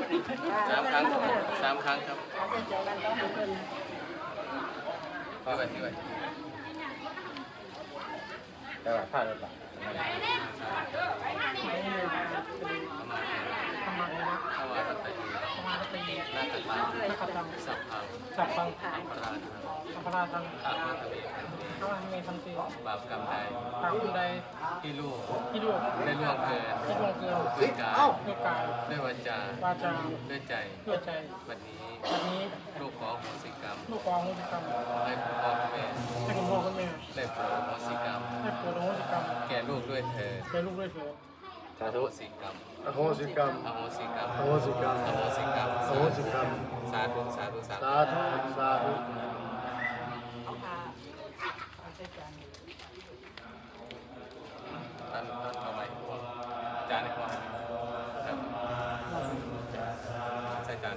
3 ครั้ง3 ครั้งครับด้วยแต่ว่าพลาดแล้วป่ะถ้าว่าตั้งแต่หน้าขัดลางสับพังอัปราทังอามาทเวบาปกรรมใดที่ลูกได้ล่วงเกินด้วยกายด้วยวาจาด้วยใจวันนี้ลูกขอโหสิกรรมให้พ่อแม่ได้โปรดโหสิกรรมแก่ลูกด้วยเถิดสาธุ โหสิกรรม อโหสิกรรม อโหสิกรรม อโหสิกรรม อโหสิกรรม อโหสิกรรม สาธุสาธุสาธุ สาธุสาธุท่านเอาใหม่จานให้พ่อครับใส่จาน